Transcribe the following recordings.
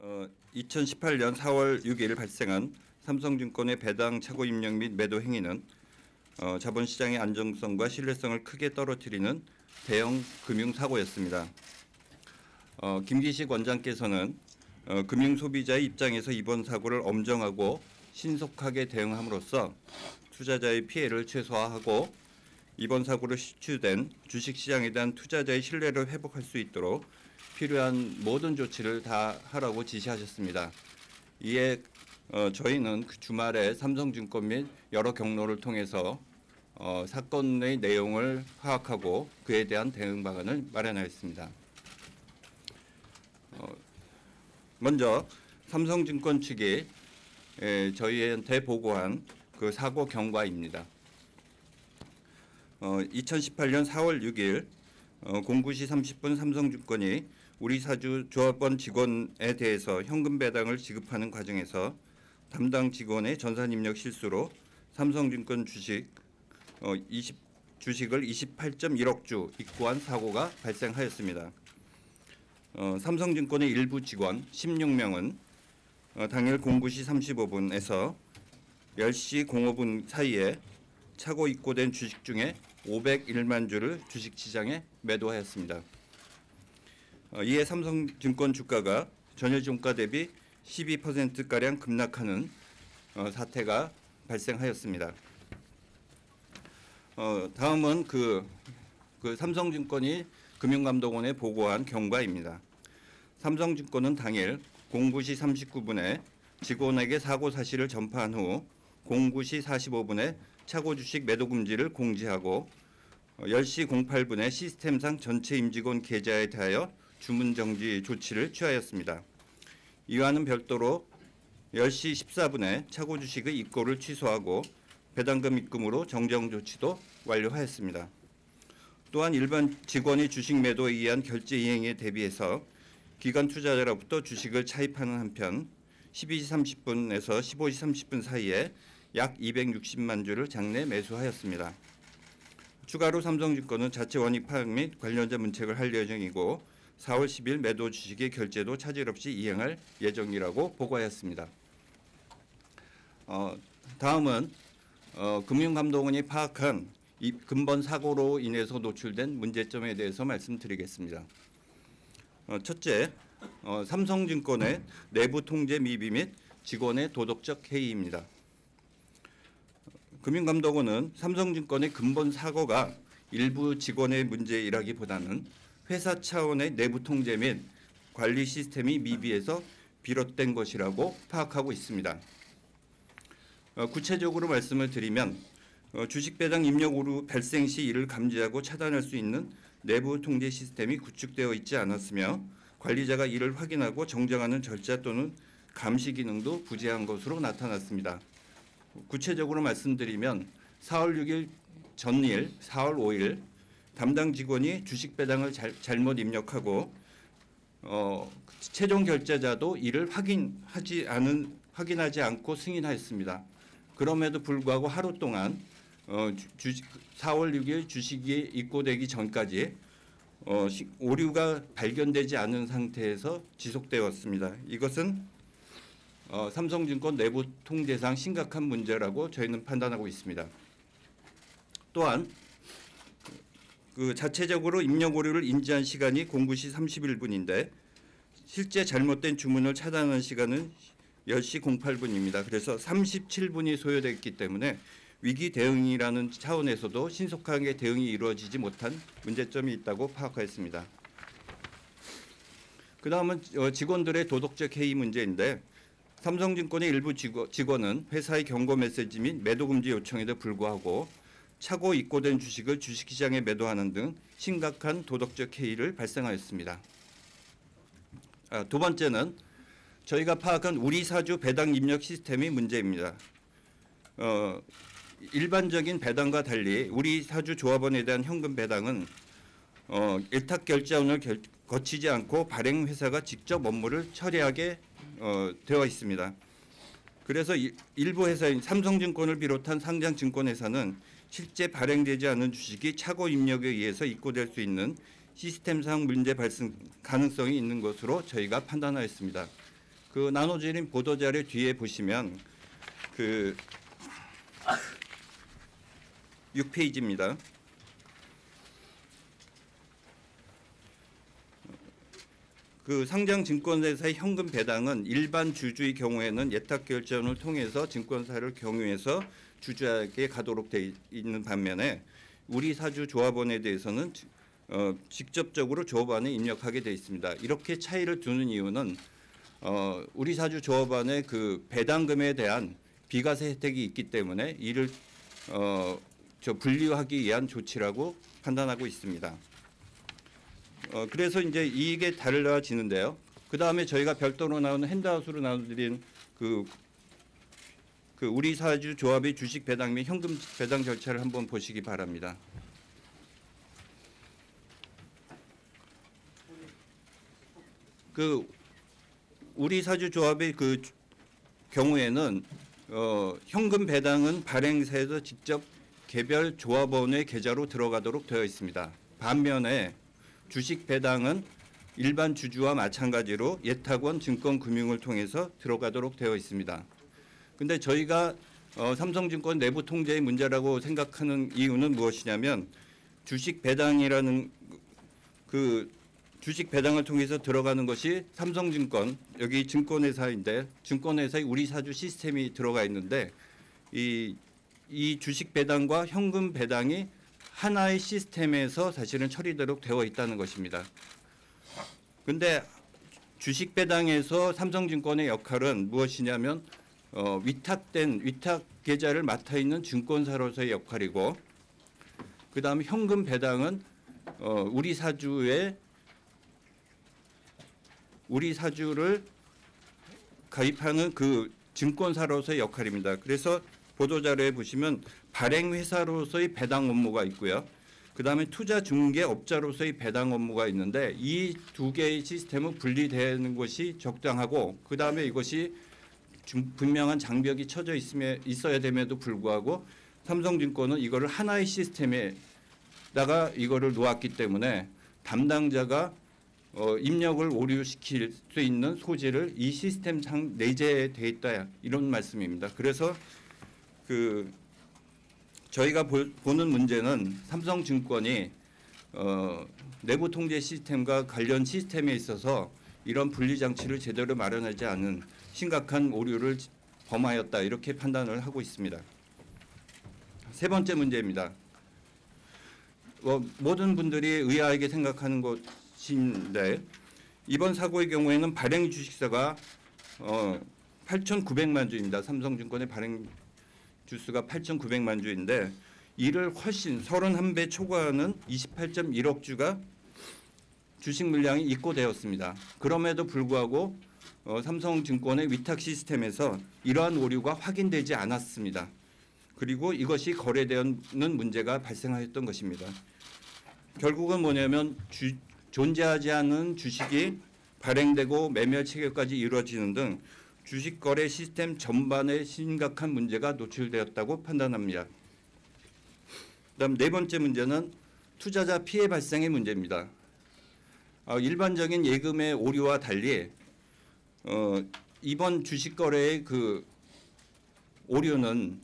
2018년 4월 6일 발생한 삼성증권의 배당 착오 입력 및 매도 행위는 자본시장의 안정성과 신뢰성을 크게 떨어뜨리는 대형 금융사고였습니다. 김기식 원장께서는 금융소비자의 입장에서 이번 사고를 엄정하고 신속하게 대응함으로써 투자자의 피해를 최소화하고 이번 사고로 시추된 주식시장에 대한 투자자의 신뢰를 회복할 수 있도록 필요한 모든 조치를 다 하라고 지시하셨습니다. 이에 저희는 그 주말에 삼성증권 및 여러 경로를 통해서 사건의 내용을 파악하고 그에 대한 대응 방안을 마련하였습니다. 먼저 삼성증권 측이 저희한테 보고한 그 사고 경과입니다. 2018년 4월 6일 09시 30분 삼성증권이 우리 사주 조합원 직원에 대해서 현금 배당을 지급하는 과정에서 담당 직원의 전산 입력 실수로 삼성증권 주식을 28.1억 주 입고한 사고가 발생하였습니다. 삼성증권의 일부 직원 16명은 당일 09시 35분에서 10시 05분 사이에 차고 입고된 주식 중에 501만 주를 주식시장에 매도하였습니다. 이에 삼성증권 주가가 전일 종가 대비 12%가량 급락하는 사태가 발생하였습니다. 다음은 그 삼성증권이 금융감독원에 보고한 경과입니다. 삼성증권은 당일 09시 39분에 직원에게 사고 사실을 전파한 후 09시 45분에 차고 주식 매도 금지를 공지하고 10시 08분에 시스템상 전체 임직원 계좌에 대하여 주문 정지 조치를 취하였습니다. 이와는 별도로 10시 14분에 차고 주식의 입고를 취소하고 배당금 입금으로 정정 조치도 완료하였습니다. 또한 일반 직원이 주식 매도에 의한 결제 이행에 대비해서 기관 투자자로부터 주식을 차입하는 한편 12시 30분에서 15시 30분 사이에 약 260만 주를 장내 매수하였습니다. 추가로 삼성증권은 자체 원익 파악 및 관련자 문책을 할 예정이고 4월 10일 매도 주식의 결제도 차질 없이 이행할 예정이라고 보고하였습니다. 다음은 금융감독원이 파악한 이 근본 사고로 인해서 노출된 문제점에 대해서 말씀드리겠습니다. 첫째, 삼성증권의 내부 통제 미비 및 직원의 도덕적 해이입니다. 금융감독원은 삼성증권의 근본 사고가 일부 직원의 문제이라기보다는 회사 차원의 내부 통제 및 관리 시스템이 미비해서 비롯된 것이라고 파악하고 있습니다. 구체적으로 말씀을 드리면 주식 배당 입력 오류 발생 시 이를 감지하고 차단할 수 있는 내부 통제 시스템이 구축되어 있지 않았으며 관리자가 이를 확인하고 정정하는 절차 또는 감시 기능도 부재한 것으로 나타났습니다. 구체적으로 말씀드리면 4월 6일 전일 4월 5일 담당 직원이 주식 배당을 잘못 입력하고 최종 결제자도 이를 확인하지 않고 승인하였습니다. 그럼에도 불구하고 하루 동안 4월 6일 주식이 입고되기 전까지 오류가 발견되지 않은 상태에서 지속되었습니다. 이것은 삼성증권 내부 통제상 심각한 문제라고 저희는 판단하고 있습니다. 또한 자체적으로 입력 오류를 인지한 시간이 09시 31분인데 실제 잘못된 주문을 차단하는 시간은 10시 08분입니다. 그래서 37분이 소요됐기 때문에 위기 대응이라는 차원에서도 신속하게 대응이 이루어지지 못한 문제점이 있다고 파악하였습니다. 그 다음은 직원들의 도덕적 해이 문제인데 삼성증권의 일부 직원은 회사의 경고 메시지 및 매도 금지 요청에도 불구하고 차고 입고된 주식을 주식시장에 매도하는 등 심각한 도덕적 해이를 발생하였습니다. 두 번째는 저희가 파악한 우리 사주 배당 입력 시스템이 문제입니다. 일반적인 배당과 달리 우리 사주 조합원에 대한 현금 배당은 일탁 결제원을 거치지 않고 발행 회사가 직접 업무를 처리하게 되어 있습니다. 그래서 일부 회사인 삼성증권을 비롯한 상장 증권회사는 실제 발행되지 않은 주식이 차고 입력에 의해서 입고될 수 있는 시스템상 문제 발생 가능성이 있는 것으로 저희가 판단하였습니다. 그 나눠드린 보도자료 뒤에 보시면 그 6페이지입니다. 그 상장 증권회사의 현금 배당은 일반 주주의 경우에는 예탁 결정을 통해서 증권사를 경유해서 주주에게 가도록 되어 있는 반면에 우리 사주 조합원에 대해서는 직접적으로 조합원에 입력하게 되어 있습니다. 이렇게 차이를 두는 이유는 우리 사주 조합원의 그 배당금에 대한 비과세 혜택이 있기 때문에 이를 분리하기 위한 조치라고 판단하고 있습니다. 그래서 이제 이게 달라지는데요. 그 다음에 저희가 별도로 나오는 핸드아웃으로 나눠드린 그 우리 사주 조합의 주식 배당 및 현금 배당 절차를 한번 보시기 바랍니다. 그 우리 사주 조합의 그 경우에는 현금 배당은 발행사에서 직접 개별 조합원의 계좌로 들어가도록 되어 있습니다. 반면에 주식 배당은 일반 주주와 마찬가지로 예탁원 증권금융을 통해서 들어가도록 되어 있습니다. 근데 저희가 삼성증권 내부 통제의 문제라고 생각하는 이유는 무엇이냐면 주식 배당이라는 그 주식 배당을 통해서 들어가는 것이 삼성증권 여기 증권회사인데 증권회사의 우리 사주 시스템이 들어가 있는데 이 주식 배당과 현금 배당이 하나의 시스템에서 사실은 처리되도록 되어 있다는 것입니다. 그런데 주식 배당에서 삼성증권의 역할은 무엇이냐면 위탁 계좌를 맡아 있는 증권사로서의 역할이고, 그 다음에 현금 배당은 우리 사주를 가입하는 그 증권사로서의 역할입니다. 그래서 보도자료에 보시면 발행회사로서의 배당 업무가 있고요. 그다음에 투자중개업자로서의 배당 업무가 있는데 이 두 개의 시스템은 분리되는 것이 적당하고, 그다음에 이것이 분명한 장벽이 쳐져 있어야 됨에도 불구하고 삼성증권은 이거를 하나의 시스템에다가 이거를 놓았기 때문에 담당자가 입력을 오류시킬 수 있는 소지를 이 시스템상 내재되어 있다, 이런 말씀입니다. 그래서 저희가 보는 문제는 삼성증권이 내부 통제 시스템과 관련 시스템에 있어서 이런 분리 장치를 제대로 마련하지 않은 심각한 오류를 범하였다, 이렇게 판단을 하고 있습니다. 세 번째 문제입니다. 모든 분들이 의아하게 생각하는 것인데 이번 사고의 경우에는 발행 주식사가 8,900만 주입니다. 삼성증권의 발행 주수가 8,900만 주인데 이를 훨씬 31배 초과하는 28.1억 주가 주식 물량이 입고되었습니다. 그럼에도 불구하고 삼성증권의 위탁 시스템에서 이러한 오류가 확인되지 않았습니다. 그리고 이것이 거래되는 문제가 발생하였던 것입니다. 결국은 뭐냐면 존재하지 않은 주식이 발행되고 매매 체결까지 이루어지는 등 주식거래 시스템 전반에 심각한 문제가 노출되었다고 판단합니다. 그다음 네 번째 문제는 투자자 피해 발생의 문제입니다. 일반적인 예금의 오류와 달리 이번 주식거래의 그 오류는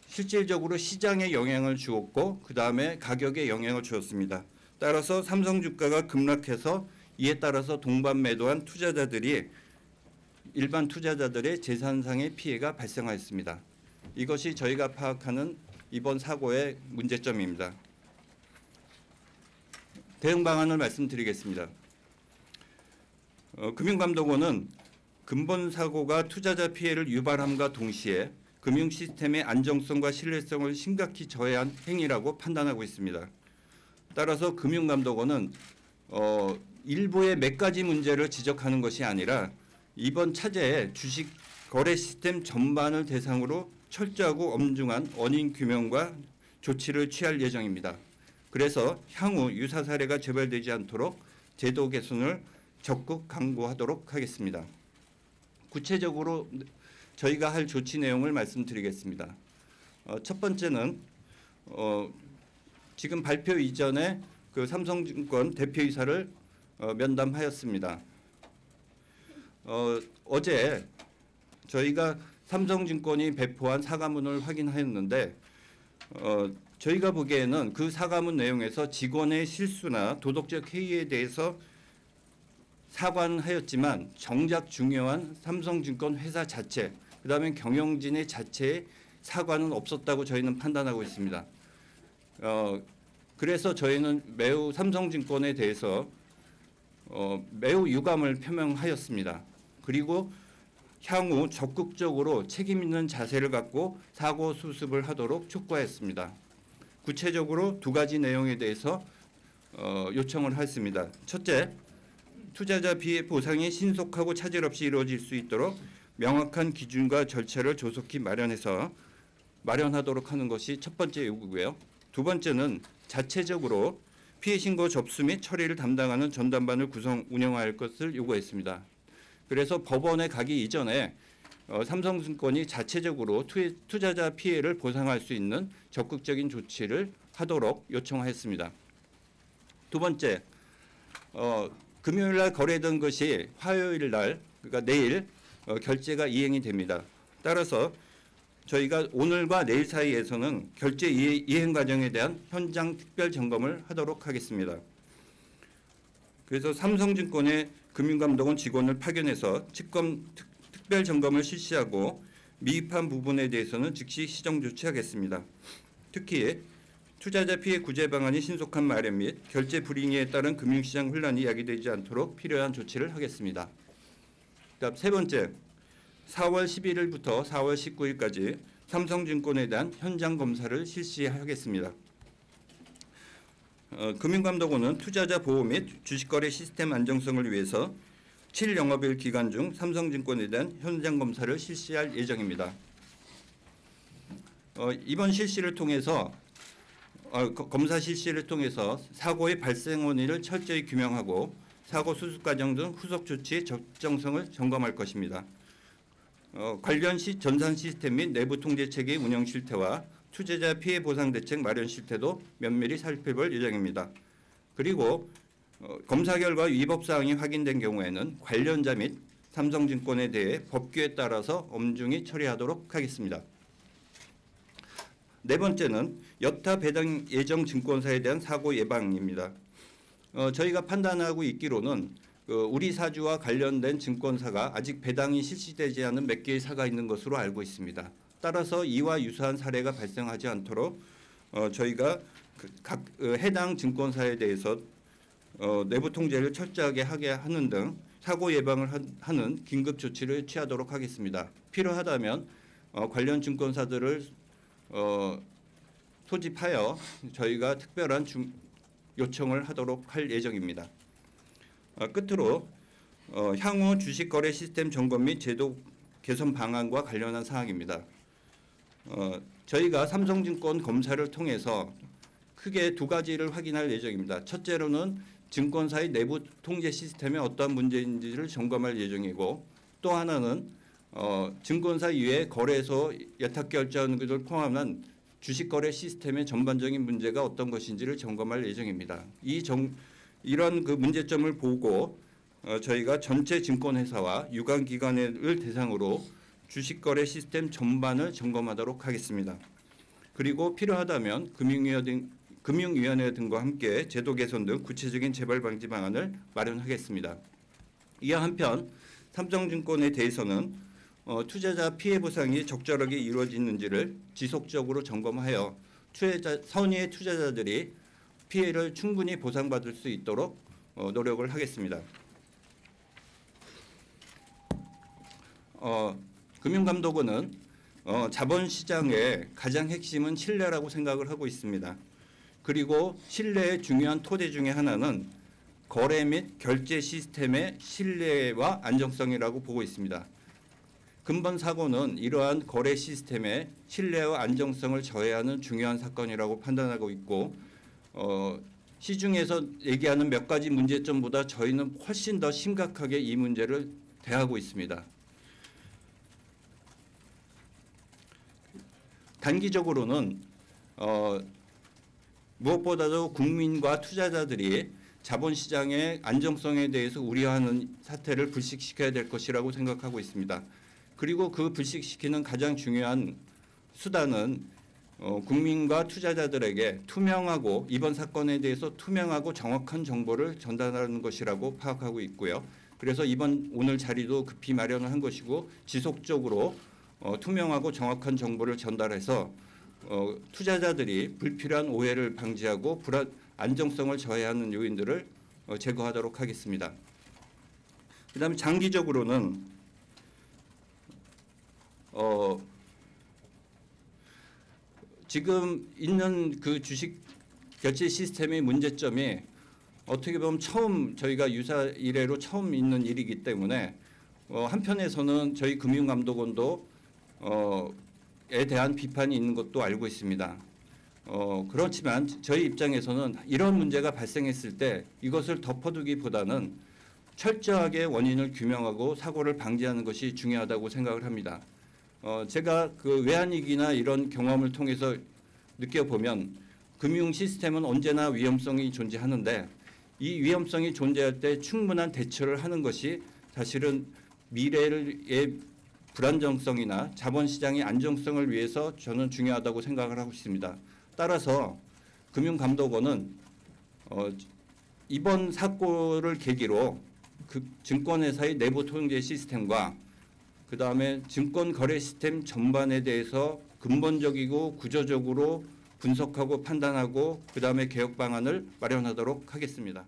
실질적으로 시장에 영향을 주었고 그 다음에 가격에 영향을 주었습니다. 따라서 삼성 주가가 급락해서 이에 따라서 동반 매도한 투자자들이 일반 투자자들의 재산상의 피해가 발생하였습니다. 이것이 저희가 파악하는 이번 사고의 문제점입니다. 대응 방안을 말씀드리겠습니다. 금융감독원은 근본 사고가 투자자 피해를 유발함과 동시에 금융 시스템의 안정성과 신뢰성을 심각히 저해한 행위라고 판단하고 있습니다. 따라서 금융감독원은 일부의 몇 가지 문제를 지적하는 것이 아니라 이번 차제에 주식 거래 시스템 전반을 대상으로 철저하고 엄중한 원인 규명과 조치를 취할 예정입니다. 그래서 향후 유사 사례가 재발되지 않도록 제도 개선을 적극 강구하도록 하겠습니다. 구체적으로 저희가 할 조치 내용을 말씀드리겠습니다. 첫 번째는 지금 발표 이전에 그 삼성증권 대표이사를 면담하였습니다. 어제 저희가 삼성증권이 배포한 사과문을 확인하였는데 저희가 보기에는 그 사과문 내용에서 직원의 실수나 도덕적 해이에 대해서 사과는 하였지만 정작 중요한 삼성증권 회사 자체, 그다음에 경영진의 자체의 사과는 없었다고 저희는 판단하고 있습니다. 그래서 저희는 매우 삼성증권에 대해서 매우 유감을 표명하였습니다. 그리고 향후 적극적으로 책임 있는 자세를 갖고 사고 수습을 하도록 촉구하였습니다. 구체적으로 두 가지 내용에 대해서 요청을 했습니다. 첫째, 투자자 피해 보상이 신속하고 차질 없이 이루어질 수 있도록 명확한 기준과 절차를 조속히 마련하도록 하는 것이 첫 번째 요구고요. 두 번째는 자체적으로 피해 신고 접수 및 처리를 담당하는 전담반을 운영할 것을 요구했습니다. 그래서 법원에 가기 이전에 삼성증권이 자체적으로 투자자 피해를 보상할 수 있는 적극적인 조치를 하도록 요청했습니다. 두 번째, 금요일 날 거래된 것이 화요일 날, 그러니까 내일 결제가 이행이 됩니다. 따라서 저희가 오늘과 내일 사이에서는 결제 이행 과정에 대한 현장 특별 점검을 하도록 하겠습니다. 그래서 삼성증권의 금융감독원 직원을 파견해서 특별 점검을 실시하고 미흡한 부분에 대해서는 즉시 시정 조치하겠습니다. 특히 투자자 피해 구제 방안이 신속한 마련 및 결제 불이행에 따른 금융시장 혼란이 야기되지 않도록 필요한 조치를 하겠습니다. 다음 세 번째, 4월 11일부터 4월 19일까지 삼성증권에 대한 현장 검사를 실시하겠습니다. 금융감독원은 투자자 보호 및 주식거래 시스템 안정성을 위해서 7영업일 기간 중 삼성증권에 대한 현장 검사를 실시할 예정입니다. 이번 실시를 통해서 검사 실시를 통해서 사고의 발생 원인을 철저히 규명하고 사고 수습 과정 등 후속 조치의 적정성을 점검할 것입니다. 관련 전산 시스템 및 내부 통제 체계 운영 실태와 투자자 피해 보상 대책 마련 실태도 면밀히 살펴볼 예정입니다. 그리고 검사 결과 위법 사항이 확인된 경우에는 관련자 및 삼성증권에 대해 법규에 따라서 엄중히 처리하도록 하겠습니다. 네 번째는 여타 배당 예정 증권사에 대한 사고 예방입니다. 저희가 판단하고 있기로는 우리 사주와 관련된 증권사가 아직 배당이 실시되지 않은 몇 개의 사가 있는 것으로 알고 있습니다. 따라서 이와 유사한 사례가 발생하지 않도록 저희가 각 해당 증권사에 대해서 내부 통제를 철저하게 하게 하는 등 사고 예방을 하는 긴급 조치를 취하도록 하겠습니다. 필요하다면 관련 증권사들을 소집하여 저희가 특별한 요청을 하도록 할 예정입니다. 끝으로 향후 주식거래 시스템 점검 및 제도 개선 방안과 관련한 사항입니다. 저희가 삼성증권 검사를 통해서 크게 두 가지를 확인할 예정입니다. 첫째로는 증권사의 내부 통제 시스템에 어떠한 문제인지를 점검할 예정이고, 또 하나는 증권사 이외의 거래소 예탁 결제하는 포함한 주식거래 시스템의 전반적인 문제가 어떤 것인지를 점검할 예정입니다. 이런 그 문제점을 보고 저희가 전체 증권회사와 유관기관을 대상으로 주식거래 시스템 전반을 점검하도록 하겠습니다. 그리고 필요하다면 금융위원회 등과 함께 제도 개선 등 구체적인 재발 방지 방안을 마련하겠습니다. 이와 한편 삼성증권에 대해서는 투자자 피해 보상이 적절하게 이루어지는지를 지속적으로 점검하여 선의의 투자자들이 피해를 충분히 보상받을 수 있도록 노력을 하겠습니다. 금융감독원은 자본시장의 가장 핵심은 신뢰라고 생각을 하고 있습니다. 그리고 신뢰의 중요한 토대 중에 하나는 거래 및 결제 시스템의 신뢰와 안정성이라고 보고 있습니다. 근본 사고는 이러한 거래 시스템의 신뢰와 안정성을 저해하는 중요한 사건이라고 판단하고 있고, 시중에서 얘기하는 몇 가지 문제점보다 저희는 훨씬 더 심각하게 이 문제를 대하고 있습니다. 단기적으로는 무엇보다도 국민과 투자자들이 자본시장의 안정성에 대해서 우려하는 사태를 불식시켜야 될 것이라고 생각하고 있습니다. 그리고 그 불식시키는 가장 중요한 수단은 국민과 투자자들에게 투명하고 이번 사건에 대해서 투명하고 정확한 정보를 전달하는 것이라고 파악하고 있고요. 그래서 오늘 자리도 급히 마련을 한 것이고 지속적으로 투명하고 정확한 정보를 전달해서 투자자들이 불필요한 오해를 방지하고 안정성을 저해하는 요인들을 제거하도록 하겠습니다. 그다음에 장기적으로는 지금 있는 그 주식 결제 시스템의 문제점이 어떻게 보면 저희가 유사 이래로 처음 있는 일이기 때문에 한편에서는 저희 금융감독원도 에 대한 비판이 있는 것도 알고 있습니다. 그렇지만 저희 입장에서는 이런 문제가 발생했을 때 이것을 덮어두기보다는 철저하게 원인을 규명하고 사고를 방지하는 것이 중요하다고 생각을 합니다. 제가 그 외환위기나 이런 경험을 통해서 느껴보면 금융 시스템은 언제나 위험성이 존재하는데 이 위험성이 존재할 때 충분한 대처를 하는 것이 사실은 미래의 불안정성이나 자본시장의 안정성을 위해서 저는 중요하다고 생각을 하고 있습니다. 따라서 금융감독원은 이번 사고를 계기로 그 증권회사의 내부 통제 시스템과 그다음에 증권거래 시스템 전반에 대해서 근본적이고 구조적으로 분석하고 판단하고 그다음에 개혁 방안을 마련하도록 하겠습니다.